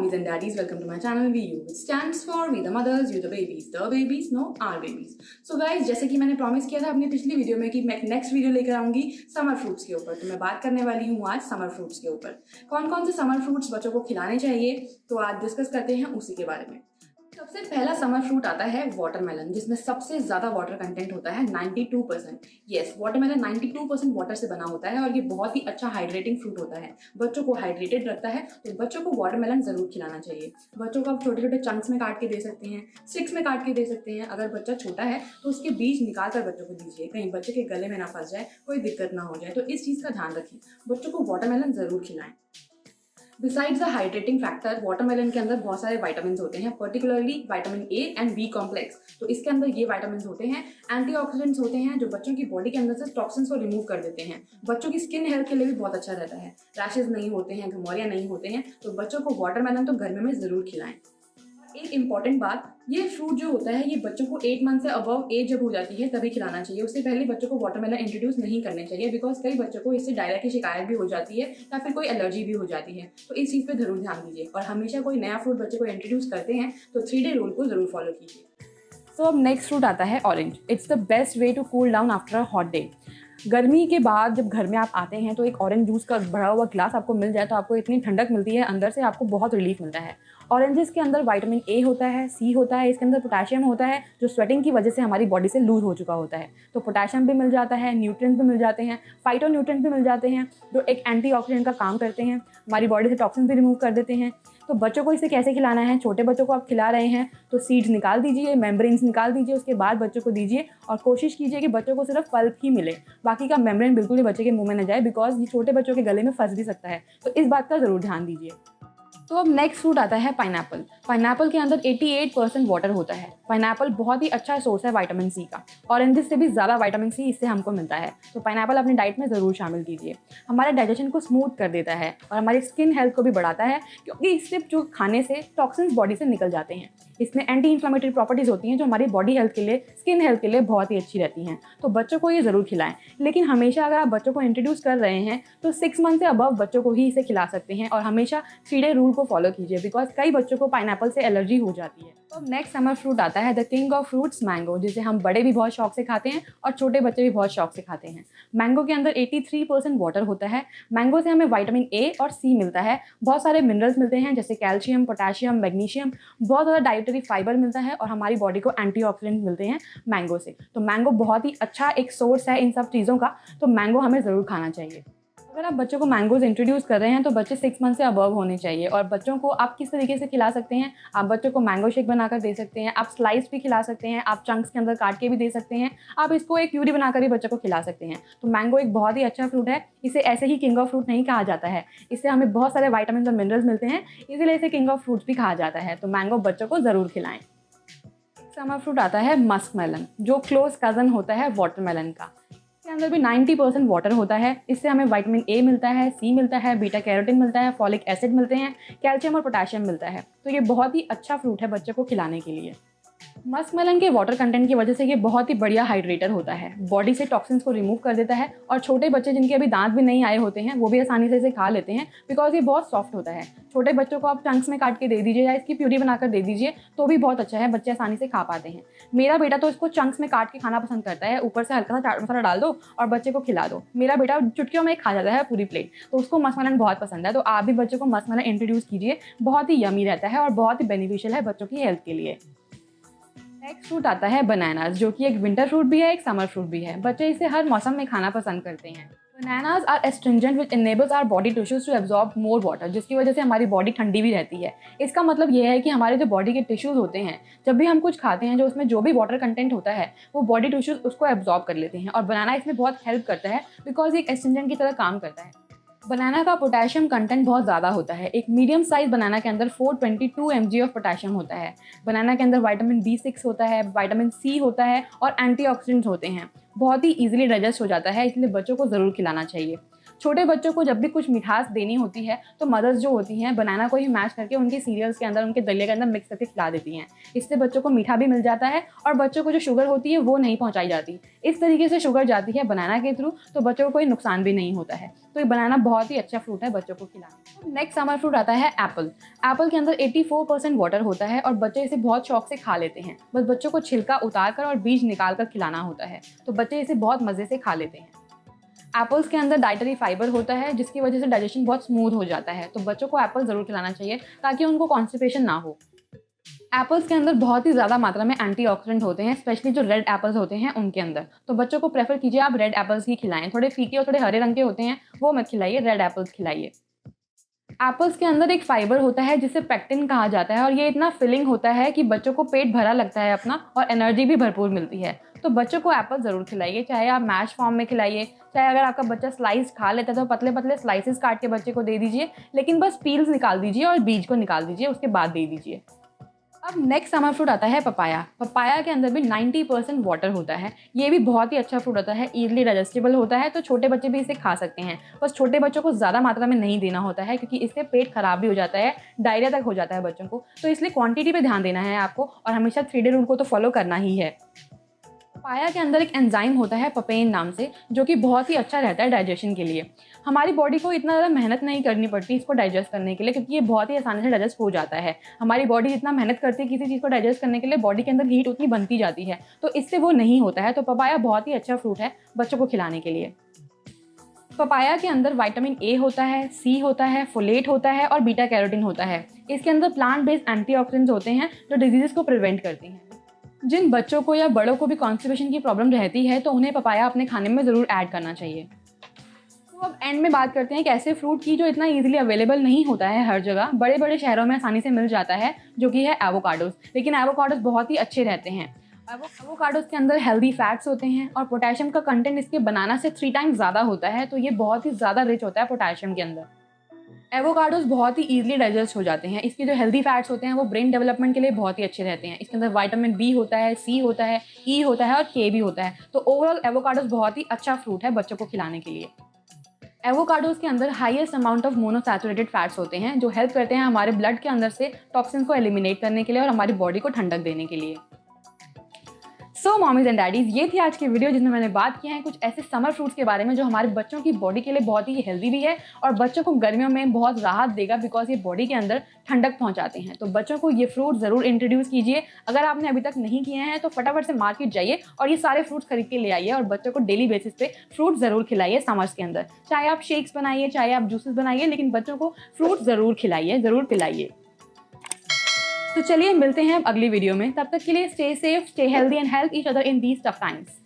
mommies and daddies, welcome to my channel VU, which stands for We the Mothers, You the Babies, the babies know our babies. So guys, जैसे कि मैंने promise किया था अपनी पिछली video में कि मैं नेक्स्ट वीडियो लेकर आऊंगी समर फ्रूट्स के ऊपर, तो मैं बात करने वाली हूँ आज समर फ्रूट्स के ऊपर। कौन कौन से समर फ्रूट्स बच्चों को खिलाने चाहिए, तो आज डिस्कस करते हैं उसी के बारे में। सबसे पहला समर फ्रूट आता है वाटरमेलन, जिसमें सबसे ज्यादा वाटर कंटेंट होता है 92%। यस, वाटरमेलन 92% वाटर से बना होता है और ये बहुत ही अच्छा हाइड्रेटिंग फ्रूट होता है, बच्चों को हाइड्रेटेड रखता है। तो बच्चों को वाटरमेलन जरूर खिलाना चाहिए। बच्चों को आप छोटे छोटे चंक्स में काट के दे सकते हैं, स्टिक्स में काट के दे सकते हैं। अगर बच्चा छोटा है तो उसके बीज निकाल कर बच्चों को दीजिए, कहीं बच्चे के गले में ना फंस जाए, कोई दिक्कत ना हो जाए। तो इस चीज़ का ध्यान रखें, बच्चों को वाटरमेलन जरूर खिलाएं। Besides the hydrating factor, watermelon के अंदर बहुत सारे विटामिन होते हैं, particularly vitamin A and B complex. तो इसके अंदर ये विटामिन होते हैं, एंटीऑक्सीडेंट्स होते हैं जो बच्चों की बॉडी के अंदर से टॉक्सिन्स को रिमूव कर देते हैं। बच्चों की स्किन हेल्थ के लिए भी बहुत अच्छा रहता है, रैशेज नहीं होते हैं, घमौरियाँ नहीं होते हैं। तो बच्चों को वाटरमेलन तो गर्मी में ज़रूर खिलाएं। एक इम्पॉर्टेंट बात, ये फ्रूट जो होता है ये बच्चों को 8 मंथ से अबव एज जब हो जाती है तभी खिलाना चाहिए। उससे पहले बच्चों को वाटरमेलन इंट्रोड्यूस नहीं करने चाहिए, बिकॉज कई बच्चों को इससे डायरिया की शिकायत भी हो जाती है या फिर कोई एलर्जी भी हो जाती है। तो इस चीज़ पे जरूर ध्यान दीजिए और हमेशा कोई नया फ्रूट बच्चे को इंट्रोड्यूस करते हैं तो 3 डे रूल को जरूर फॉलो कीजिए। तो अब नेक्स्ट फ्रूट आता है orange. It's the best way to cool down after a hot day. गर्मी के बाद जब घर में आप आते हैं तो एक ऑरेंज जूस का भरा हुआ ग्लास आपको मिल जाए तो आपको इतनी ठंडक मिलती है, अंदर से आपको बहुत रिलीफ मिलता है। ऑरेंजेस के अंदर विटामिन ए होता है, सी होता है, इसके अंदर पोटेशियम होता है जो स्वेटिंग की वजह से हमारी बॉडी से लूज हो चुका होता है। तो पोटेशियम भी मिल जाता है, न्यूट्रिएंट्स भी मिल जाते हैं, फाइटो न्यूट्रिएंट्स भी मिल जाते हैं जो एक एंटीऑक्सीडेंट का काम करते हैं, हमारी बॉडी से टॉक्सिन भी रिमूव कर देते हैं। तो बच्चों को इसे कैसे खिलाना है, छोटे बच्चों को आप खिला रहे हैं तो सीड्स निकाल दीजिए, मेम्ब्रेन्स निकाल दीजिए, उसके बाद बच्चों को दीजिए और कोशिश कीजिए कि बच्चों को सिर्फ पल्प ही मिले, बाकी का मेम्ब्रेन बिल्कुल ही बच्चे के मुंह में न जाए, बिकॉज ये छोटे बच्चों के गले में फंस भी सकता है। तो इस बात का ज़रूर ध्यान दीजिए। तो अब नेक्स्ट फ्रूट आता है पाइनएप्पल। पाइनएप्पल के अंदर 88% वाटर होता है। पाइनएप्पल बहुत ही अच्छा सोर्स है विटामिन सी का, ऑरेंजेस से भी ज़्यादा विटामिन सी इससे हमको मिलता है। तो पाइनएप्पल अपनी डाइट में ज़रूर शामिल कीजिए। हमारे डाइजेशन को स्मूथ कर देता है और हमारी स्किन हेल्थ को भी बढ़ाता है, क्योंकि इससे जो खाने से टॉक्सिन्स बॉडी से निकल जाते हैं। इसमें एंटी इन्फ्लेमेटरी प्रॉपर्टीज़ होती हैं जो हमारी बॉडी हेल्थ के लिए, स्किन हेल्थ के लिए बहुत ही अच्छी रहती हैं। तो बच्चों को ये ज़रूर खिलाएं, लेकिन हमेशा अगर आप बच्चों को इंट्रोड्यूस कर रहे हैं तो 6 मंथ से अबव बच्चों को ही इसे खिला सकते हैं और हमेशा 3 डे रूल को फॉलो कीजिए, बिकॉज कई बच्चों को पाइनएप्पल से एलर्जी हो जाती है। तो नेक्स्ट समर फ्रूट आता है the king of fruits, mango, जिसे हम बड़े भी बहुत शौक से खाते हैं और छोटे बच्चे भी बहुत शौक से खाते हैं। मैंगो के अंदर 83% वाटर होता है। मैंगो से हमें विटामिन ए और सी मिलता है, बहुत सारे मिनरल्स मिलते हैं जैसे कैल्शियम, पोटेशियम, मैग्नीशियम, बहुत ज़्यादा डाइटरी फाइबर मिलता है और हमारी बॉडी को एंटीऑक्सीडेंट मिलते हैं मैंगो से। तो मैंगो बहुत ही अच्छा एक सोर्स है इन सब चीज़ों का, तो मैंगो हमें ज़रूर खाना चाहिए। अगर आप बच्चों को मैंगोज इंट्रोड्यूस कर रहे हैं तो बच्चे 6 मंथ से अबव होने चाहिए। और बच्चों को आप किस तरीके से खिला सकते हैं, आप बच्चों को मैंगो शेक बनाकर दे सकते हैं, आप स्लाइस भी खिला सकते हैं, आप चंक्स के अंदर काट के भी दे सकते हैं, आप इसको एक प्यूरी बनाकर भी बच्चों को खिला सकते हैं। तो मैंगो एक बहुत ही अच्छा फ्रूट है, इसे ऐसे ही किंग ऑफ फ्रूट नहीं कहा जाता है, इससे हमें बहुत सारे विटामिन और मिनरल्स मिलते हैं, इसीलिए इसे किंग ऑफ फ्रूट्स भी कहा जाता है। तो मैंगो बच्चों को ज़रूर खिलाएं। समर फ्रूट आता है मस्कमेलन, जो क्लोज कज़न होता है वाटरमेलन का। इसके अंदर भी 90% वाटर होता है। इससे हमें विटामिन ए मिलता है, सी मिलता है, बीटा कैरोटीन मिलता है, फॉलिक एसिड मिलते हैं, कैल्शियम और पोटेशियम मिलता है। तो ये बहुत ही अच्छा फ्रूट है बच्चे को खिलाने के लिए। मस्कमेलन के वाटर कंटेंट की वजह से ये बहुत ही बढ़िया हाइड्रेटर होता है, बॉडी से टॉक्सिन्स को रिमूव कर देता है और छोटे बच्चे जिनके अभी दांत भी नहीं आए होते हैं वो भी आसानी से इसे खा लेते हैं, बिकॉज ये बहुत सॉफ्ट होता है। छोटे बच्चों को आप चंक्स में काट के दे दीजिए या इसकी प्यूरी बनाकर दे दीजिए तो भी बहुत अच्छा है, बच्चे आसानी से खा पाते हैं। मेरा बेटा तो इसको चंक्स में काट के खाना पसंद करता है, ऊपर से हल्का सा चाट मसाला डाल दो और बच्चे को खिला दो। मेरा बेटा चुटकियों में खा जाता है पूरी प्लेट, तो उसको मस्कमेलन बहुत पसंद है। तो आप भी बच्चों को मस्कमेलन इंट्रोड्यूस कीजिए, बहुत ही यमी रहता है और बहुत ही बेनिफिशियल है बच्चों की हेल्थ के लिए। नेक्स्ट फ्रूट आता है बनानास, जो कि एक विंटर फ्रूट भी है, एक समर फ्रूट भी है। बच्चे इसे हर मौसम में खाना पसंद करते हैं। Bananas are astringent which enables our body tissues to absorb more water, जिसकी वजह से हमारी बॉडी ठंडी भी रहती है। इसका मतलब यह है कि हमारे जो बॉडी के टिश्यूज होते हैं, जब भी हम कुछ खाते हैं जो उसमें जो भी वाटर कंटेंट होता है वो बॉडी टिश्यूज उसको एब्जॉर्ब कर लेते हैं और बनाना इसमें बहुत हेल्प करता है, बिकॉज एक एस्ट्रिंजेंट की तरह काम करता है। बनाना का पोटेशियम कंटेंट बहुत ज़्यादा होता है। एक मीडियम साइज बनाना के अंदर 422 mg ऑफ पोटेशियम होता है। बनाना के अंदर विटामिन B6 होता है, विटामिन सी होता है और एंटीऑक्सीडेंट्स होते हैं। बहुत ही ईजिली डाइजेस्ट हो जाता है, इसलिए बच्चों को ज़रूर खिलाना चाहिए। छोटे बच्चों को जब भी कुछ मिठास देनी होती है तो मदर्स जो होती हैं बनाना को ही मैश करके उनके सीरियल्स के अंदर, उनके दलिया के अंदर मिक्स करके खिला देती हैं। इससे बच्चों को मीठा भी मिल जाता है और बच्चों को जो शुगर होती है वो नहीं पहुंचाई जाती। इस तरीके से शुगर जाती है बनाना के थ्रू, तो बच्चों को कोई नुकसान भी नहीं होता है। तो ये बनाना बहुत ही अच्छा फ्रूट है बच्चों को खिलाना। तो नेक्स्ट समर फ्रूट आता है एप्पल। एप्पल के अंदर 84% वाटर होता है और बच्चे इसे बहुत शौक से खा लेते हैं। बस बच्चों को छिलका उतार कर और बीज निकाल कर खिलाना होता है, तो बच्चे इसे बहुत मज़े से खा लेते हैं। एप्पल्स के अंदर डाइटरी फाइबर होता है जिसकी वजह से डाइजेशन बहुत स्मूथ हो जाता है, तो बच्चों को एप्पल ज़रूर खिलाना चाहिए ताकि उनको कॉन्स्टिपेशन ना हो। एप्पल्स के अंदर बहुत ही ज़्यादा मात्रा में एंटीऑक्सीडेंट होते हैं, स्पेशली जो रेड एप्पल्स होते हैं उनके अंदर, तो बच्चों को प्रेफर कीजिए आप रेड एप्पल्स ही खिलाएं। थोड़े फीके और थोड़े हरे रंग के होते हैं वो मत खिलाइए, रेड एप्पल्स खिलाइए। एप्पल्स के अंदर एक फाइबर होता है जिसे पेक्टिन कहा जाता है और ये इतना फिलिंग होता है कि बच्चों को पेट भरा लगता है अपना और एनर्जी भी भरपूर मिलती है। तो बच्चों को एप्पल ज़रूर खिलाइए, चाहे आप मैश फॉर्म में खिलाइए, चाहे अगर आपका बच्चा स्लाइस खा लेता है तो पतले पतले स्लाइसेस काट के बच्चे को दे दीजिए, लेकिन बस पील्स निकाल दीजिए और बीज को निकाल दीजिए, उसके बाद दे दीजिए। अब नेक्स्ट समर फ्रूट आता है पपाया। पपाया के अंदर भी 90% वाटर होता है। ये भी बहुत ही अच्छा फ्रूट होता है, ईजिली डाइजेस्टेबल होता है, तो छोटे बच्चे भी इसे खा सकते हैं। बस छोटे बच्चों को ज़्यादा मात्रा में नहीं देना होता है क्योंकि इससे पेट खराब भी हो जाता है, डायरिया तक हो जाता है बच्चों को, तो इसलिए क्वांटिटी पे ध्यान देना है आपको और हमेशा 3D रूल को तो फॉलो करना ही है। पपाया के अंदर एक एंजाइम होता है पपेन नाम से, जो कि बहुत ही अच्छा रहता है डाइजेशन के लिए। हमारी बॉडी को इतना ज़्यादा मेहनत नहीं करनी पड़ती इसको डाइजेस्ट करने के लिए, क्योंकि ये बहुत ही आसानी से डाइजेस्ट हो जाता है। हमारी बॉडी जितना मेहनत करती है किसी चीज़ को डाइजेस्ट करने के लिए, बॉडी के अंदर हीट उतनी बनती जाती है, तो इससे वो नहीं होता है। तो पपाया बहुत ही अच्छा फ्रूट है बच्चों को खिलाने के लिए। पपाया के अंदर विटामिन ए होता है, सी होता है, फोलेट होता है और बीटा कैरोटीन होता है। इसके अंदर प्लांट बेस्ड एंटीऑक्सीडेंट्स होते हैं जो डिजीज़ को प्रिवेंट करती हैं। जिन बच्चों को या बड़ों को भी कॉन्स्टिपेशन की प्रॉब्लम रहती है तो उन्हें पपाया अपने खाने में ज़रूर ऐड करना चाहिए। तो अब एंड में बात करते हैं कि ऐसे फ्रूट की जो इतना इजीली अवेलेबल नहीं होता है हर जगह, बड़े बड़े शहरों में आसानी से मिल जाता है, जो कि है एवोकाडोस। लेकिन एवोकाडोस बहुत ही अच्छे रहते हैं। एवोकाडोस के अंदर हेल्दी फैट्स होते हैं और पोटेशियम का कंटेंट इसके बनाना से 3 टाइम्स ज़्यादा होता है, तो ये बहुत ही ज़्यादा रिच होता है पोटेशियम के अंदर। एवोकाडोस बहुत ही ईजिली डाइजेस्ट हो जाते हैं। इसके जो हेल्दी फैट्स होते हैं वो ब्रेन डेवलपमेंट के लिए बहुत ही अच्छे रहते हैं। इसके अंदर विटामिन बी होता है, सी होता है, ई होता है और के भी होता है। तो ओवरऑल एवोकाडोस बहुत ही अच्छा फ्रूट है बच्चों को खिलाने के लिए। एवोकाडोस के अंदर highest amount of monounsaturated fats होते हैं जो हेल्प करते हैं हमारे ब्लड के अंदर से टॉक्सिन को एलिमिनेट करने के लिए और हमारी बॉडी को ठंडक देने के लिए। सो मॉमीज एंड डैडीज, ये थी आज की वीडियो जिसमें मैंने बात किया है कुछ ऐसे समर फ्रूट्स के बारे में जो हमारे बच्चों की बॉडी के लिए बहुत ही हेल्दी भी है और बच्चों को गर्मियों में बहुत राहत देगा, बिकॉज ये बॉडी के अंदर ठंडक पहुंचाते हैं। तो बच्चों को ये फ्रूट ज़रूर इंट्रोड्यूस कीजिए। अगर आपने अभी तक नहीं किए हैं तो फटाफट से मार्केट जाइए और ये सारे फ्रूट्स खरीद के ले आइए और बच्चों को डेली बेसिस पे फ्रूट ज़रूर खिलाइए समर्स के अंदर। चाहे आप शेक्स बनाइए, चाहे आप जूसेस बनाइए, लेकिन बच्चों को फ्रूट ज़रूर खिलाइए, ज़रूर पिलाइए। तो चलिए मिलते हैं अब अगली वीडियो में। तब तक के लिए stay safe, stay healthy and help each other in these tough times.